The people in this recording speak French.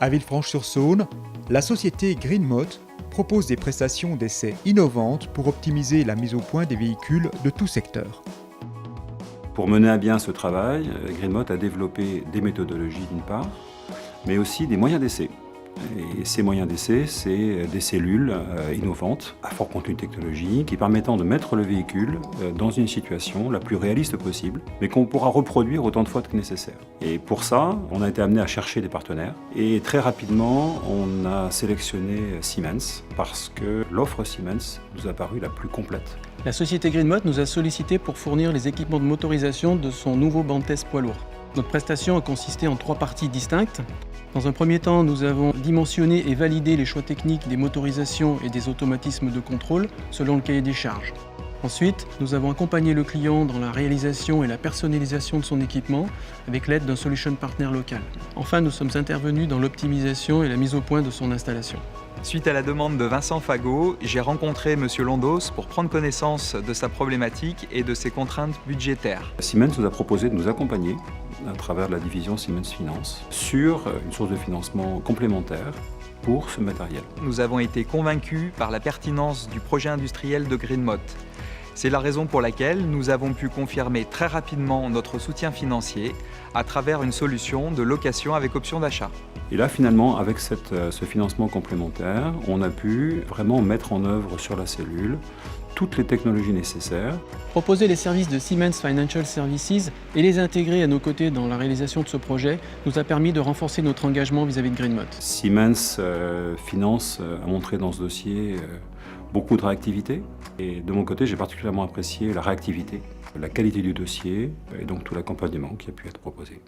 À Villefranche-sur-Saône, la société Greenmot propose des prestations d'essai innovantes pour optimiser la mise au point des véhicules de tout secteur. Pour mener à bien ce travail, Greenmot a développé des méthodologies d'une part, mais aussi des moyens d'essai. Et ces moyens d'essai, c'est des cellules innovantes, à fort contenu technologique, qui permettant de mettre le véhicule dans une situation la plus réaliste possible, mais qu'on pourra reproduire autant de fois que nécessaire. Et pour ça, on a été amené à chercher des partenaires. Et très rapidement, on a sélectionné Siemens, parce que l'offre Siemens nous a paru la plus complète. La société Greenmot nous a sollicité pour fournir les équipements de motorisation de son nouveau Bantes poids lourd. Notre prestation a consisté en 3 parties distinctes. Dans un premier temps, nous avons dimensionné et validé les choix techniques des motorisations et des automatismes de contrôle selon le cahier des charges. Ensuite, nous avons accompagné le client dans la réalisation et la personnalisation de son équipement avec l'aide d'un solution partner local. Enfin, nous sommes intervenus dans l'optimisation et la mise au point de son installation. Suite à la demande de Vincent Fagot, j'ai rencontré M. Londos pour prendre connaissance de sa problématique et de ses contraintes budgétaires. Siemens nous a proposé de nous accompagner à travers la division Siemens Finance sur une source de financement complémentaire pour ce matériel. Nous avons été convaincus par la pertinence du projet industriel de Greenmot. C'est la raison pour laquelle nous avons pu confirmer très rapidement notre soutien financier à travers une solution de location avec option d'achat. Et là, finalement, avec ce financement complémentaire, on a pu vraiment mettre en œuvre sur la cellule toutes les technologies nécessaires. Proposer les services de Siemens Financial Services et les intégrer à nos côtés dans la réalisation de ce projet nous a permis de renforcer notre engagement vis-à-vis de Greenmot. Siemens Finance a montré dans ce dossier beaucoup de réactivité. Et de mon côté, j'ai particulièrement apprécié la réactivité, la qualité du dossier et donc tout l'accompagnement qui a pu être proposé.